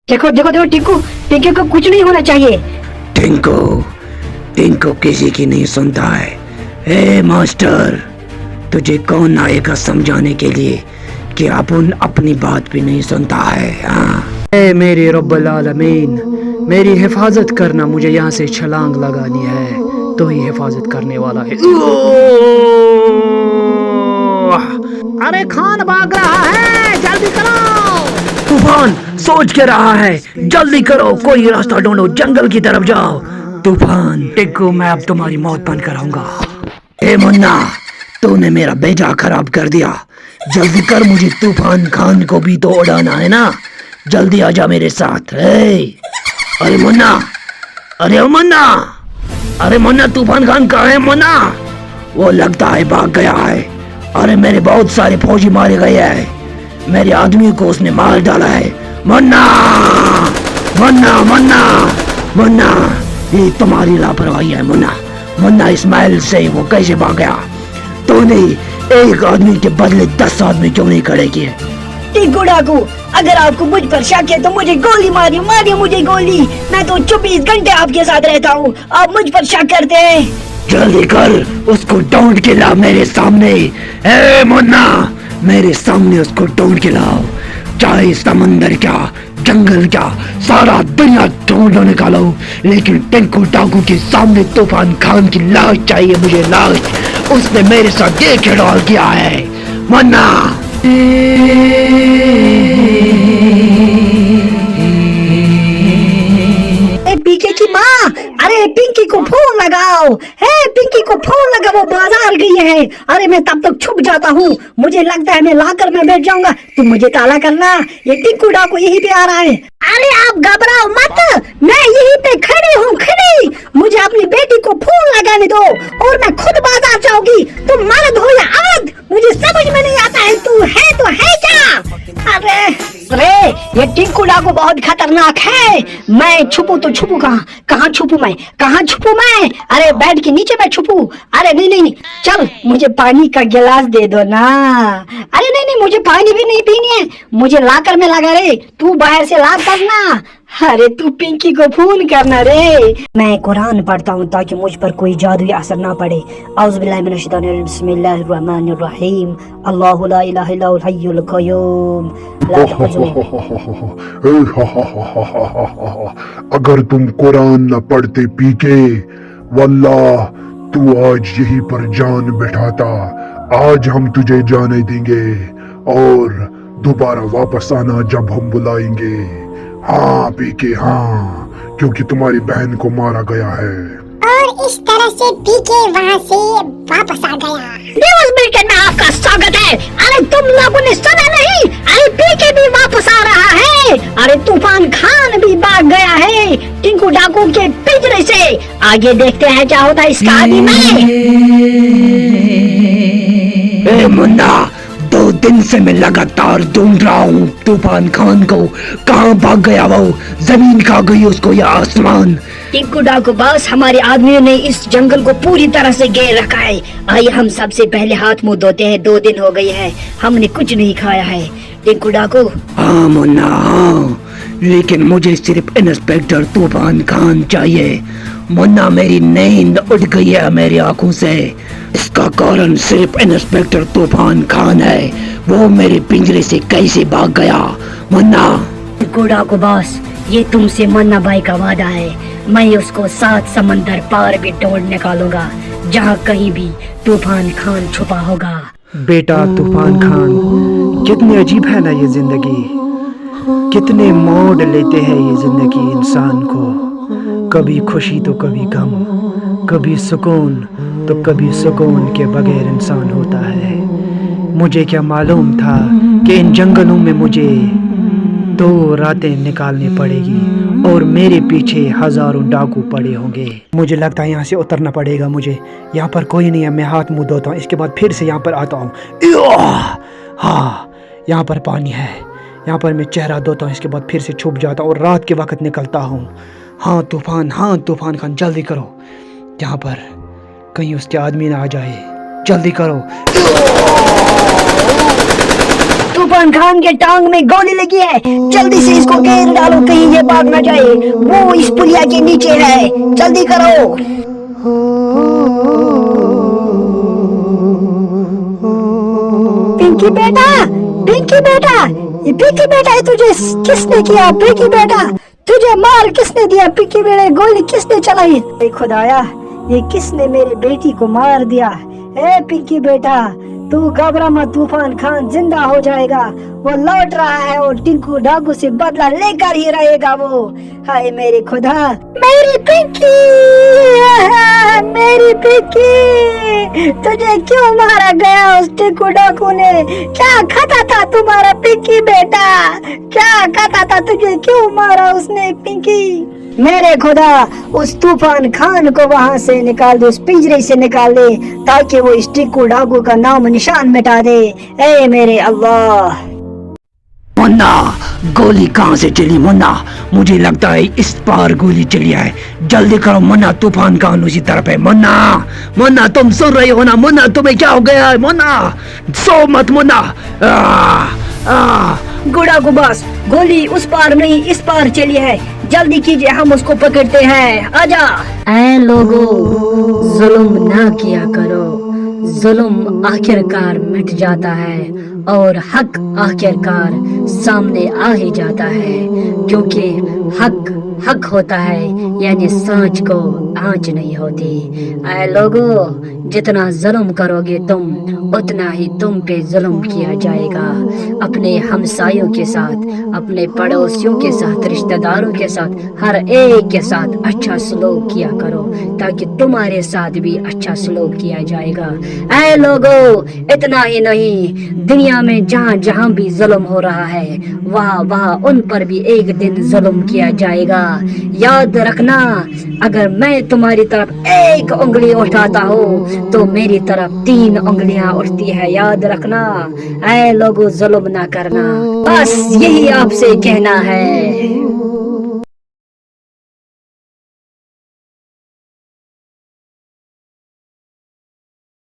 देखो देखो देखो टिंकू, टिंकू को कुछ नहीं होना चाहिए। टिंकू टिंकू किसी की नहीं सुनता है। ए मास्टर, तुझे कौन आएगा समझाने के लिए कि अपन अपनी बात भी नहीं सुनता है। हाँ, ए मेरे रब्बुल आलमीन, मेरी हिफाजत करना, मुझे यहाँ से छलांग लगानी है, तो ही हिफाजत करने वाला है। अरे खान भाग रहा है, जल्दी करो। तूफान सोच के रहा है, जल्दी करो, कोई रास्ता ढूंढो, जंगल की तरफ जाओ। तूफान टिंकू, मैं अब तुम्हारी मौत बंद कराऊंगा। ए मुन्ना, तूने मेरा बेटा खराब कर दिया, जल्दी कर, मुझे तूफान खान को भी तो उड़ाना है ना, जल्दी आजा मेरे साथ। अरे मुन्ना, अरे ओ मुन्ना, अरे मुन्ना, तूफान खान कहाँ है मुन्ना? वो लगता है भाग गया है। अरे मेरे बहुत सारे फौजी मारे गए हैं, मेरे आदमी को उसने मार डाला है। मुन्ना मुन्ना मुन्ना मुन्ना, ये तुम्हारी लापरवाही है मुन्ना। मुन्ना, इस्माइल से वो कैसे भाग गया? तूने एक आदमी के बदले 10 आदमी क्यों नहीं खड़े किए? टिंकू डाकू, अगर आपको मुझ पर शक है तो मुझे गोली मारिए, मारिए मुझे गोली। मैं तो 24 घंटे आपके साथ रहता हूँ, आप मुझ पर शक करते हैं। जल्दी कर, उसको ढूंढ के ला मेरे सामने। ए मुन्ना, मेरे सामने उसको ढूंढ के लाओ, चाहे समंदर क्या, जंगल क्या, सारा दुनिया ढूंढ निकालो, लेकिन टिंकू डाकू के सामने तूफान खान की लाश चाहिए मुझे, लाश। उसने मेरे साथ ये खिलवाड़ किया है मुन्ना। पीके की माँ, अरे पिंकी को फोन लगाओ, है पिंकी को फोन लगा, वो बाजार गई है। अरे मैं तब तक छुप जाता हूँ, मुझे लगता है मैं लाकर में बैठ जाऊंगा, तुम मुझे ताला करना, ये टिंकू डाकू यहीं पे आ रहा है। अरे आप घबराओ मत, मैं यहीं पे खड़ी हूँ, खड़ी। मुझे अपनी बेटी को फोन लगाने दो और मैं खुद बाजार जाऊंगी। तुम मर्द हो या औरत, मुझे समझ में नहीं आता है, तू है तो है क्या? अरे ये टिंकू डाकू बहुत खतरनाक है। मैं छुपू तो छुपू कहाँ, कहाँ छुपू मैं, कहाँ छुपू मैं? अरे बेड के नीचे मैं छुपू? अरे नहीं नहीं नहीं, चल मुझे पानी का गिलास दे दो ना। अरे नहीं नहीं, मुझे पानी भी नहीं पीनी है, मुझे लाकर में लगा रे, तू बाहर से ला करना। अरे तू पिंकी को फोन करना रे। मैं कुरान पढ़ता हूँ ताकि मुझ पर कोई जादुई असर ना पड़े। औज़ु बिल्लाहि मिनश शैतानिर रजीम, बिस्मिल्लाहिर रहमानिर रहीम, अल्लाहु ला इलाहा इल्लहुल हय्युल क़य्यूम ला तअख़ुज़ुहु। अगर तुम कुरान न पढ़ते पीके, वल्लाह तू आज यहीं पर जान बिठाता। आज हम तुझे जाने देंगे और दोबारा वापस आना जब हम बुलाएंगे। हाँ पीके, हाँ, क्योंकि तुम्हारी बहन को मारा गया है। और इस तरह से पीके वहाँ से वापस आ गया। न्यूज़ बुलेटिन में आपका स्वागत है। अरे तुम लोगों ने सुना नहीं, अरे पीके भी वापस आ रहा है। अरे तूफान खान भी भाग गया है टिंकू डाकू के पिंजरे से। आगे देखते हैं क्या होता है इस कहानी में। ए मुन्ना, 2 दिन से मैं लगातार ढूंढ रहा हूँ तूफान खान को, कहाँ भाग गया वो? जमीन खा गई उसको या आसमान? टिंकू डाकू बॉस, हमारे आदमियों ने इस जंगल को पूरी तरह से घेर रखा है। आइए हम सबसे पहले हाथ मुंह धोते हैं, 2 दिन हो गए हैं, हमने कुछ नहीं खाया है। टिंकू डाकू। हाँ मुन्ना, हाँ, लेकिन मुझे सिर्फ इंस्पेक्टर तूफान खान चाहिए। मुन्ना, मेरी नींद उड़ गई है मेरी आंखों से, इसका कारण सिर्फ इंस्पेक्टर तूफान खान है। वो मेरे पिंजरे से कैसे भाग गया मुन्ना? टिंकू डाकू बॉस, ये तुमसे मुन्ना भाई का वादा है, मैं उसको 7 समंदर पार भी ढूंढ निकालूंगा, जहाँ कहीं भी तूफान खान छुपा होगा। बेटा तूफान खान, कितनी अजीब है ना ये जिंदगी, कितने मोड़ लेते हैं ये जिंदगी इंसान को। कभी खुशी तो कभी गम, कभी सुकून तो कभी सुकून के बगैर इंसान होता है। मुझे क्या मालूम था कि इन जंगलों में मुझे 2 रातें निकालनी पड़ेगी और मेरे पीछे हजारों डाकू पड़े होंगे। मुझे लगता है यहाँ से उतरना पड़ेगा मुझे। यहाँ पर कोई नहीं है, मैं हाथ मुंह धोता हूँ, इसके बाद फिर से यहाँ पर आता हूँ। हाँ, यहाँ पर पानी है, यहाँ पर मैं चेहरा धोता हूँ, इसके बाद फिर से छुप जाता हूँ और रात के वक्त निकलता हूँ। हाँ तूफान खान, जल्दी करो, यहाँ पर कहीं उसके आदमी ना आ जाए, जल्दी करो। तूफान खान के टांग में गोली लगी है, जल्दी से इसको घेर डालो कहीं ये भाग न जाए, वो इस पुलिया के नीचे है, जल्दी करो। पिंकी बेटा, पिंकी बेटा, ये पिंकी बेटा है, तुझे किसने किया? पिंकी बेटा, तुझे मार किसने दिया? पिंकी बेटे गोली किसने चलाई? खुदाया, ये किसने मेरी बेटी को मार दिया? ए पिंकी बेटा, तू घबरा मत, तूफान खान जिंदा हो जाएगा, वो लौट रहा है और टिंकू डाकू से बदला लेकर ही रहेगा वो। हाय मेरे खुदा, मेरी पिंकी, मेरी पिंकी, तुझे क्यों मारा गया उस टिंकू डाकू ने? क्या खाता था तुम्हारा पिंकी बेटा? क्या खाता था? तुझे क्यों मारा उसने पिंकी? मेरे खुदा, उस तूफान खान को वहाँ से निकाल दे, उस पिंजरे से निकाल दे, ताकि वो इस टिंकू डाकू का नाम निशान मिटा दे। ए मेरे अल्लाह। मुन्ना, गोली कहाँ से चली मुन्ना? मुझे लगता है इस पार गोली चली है, जल्दी करो मुन्ना, तूफान खान उसी तरफ है। मुन्ना, मुन्ना तुम सुन रहे हो ना? मुन्ना तुम्हें क्या हो गया है? मुन्ना सो मत मुन्ना। गुड़ा को बस, गोली उस पार नहीं इस पार चली है, जल्दी कीजिए, हम उसको पकड़ते हैं, आजा। ऐ लोगो, जुल्म ना किया करो, जुल्म आखिरकार मिट जाता है और हक आखिरकार सामने आ ही जाता है, क्योंकि हक हक होता है, यानी सच को आंच नहीं होती। ऐ लोगो, जितना जुल्म करोगे तुम, उतना ही तुम पे जुल्म किया जाएगा। अपने हमसायों के साथ, अपने पड़ोसियों के साथ, रिश्तेदारों के साथ, हर एक के साथ अच्छा सलूक किया करो, ताकि तुम्हारे साथ भी अच्छा सलूक किया जाएगा। ऐ लोगो, इतना ही नहीं, दुनिया में जहाँ जहाँ भी जुल्म हो रहा है, वहाँ वहाँ उन पर भी एक दिन जुल्म किया जाएगा। याद रखना, अगर मैं तुम्हारी तरफ एक उंगली उठाता हूँ तो मेरी तरफ 3 उंगलियां उठती है, याद रखना। ऐ लोगो, जुल्म ना करना, बस यही आपसे कहना है।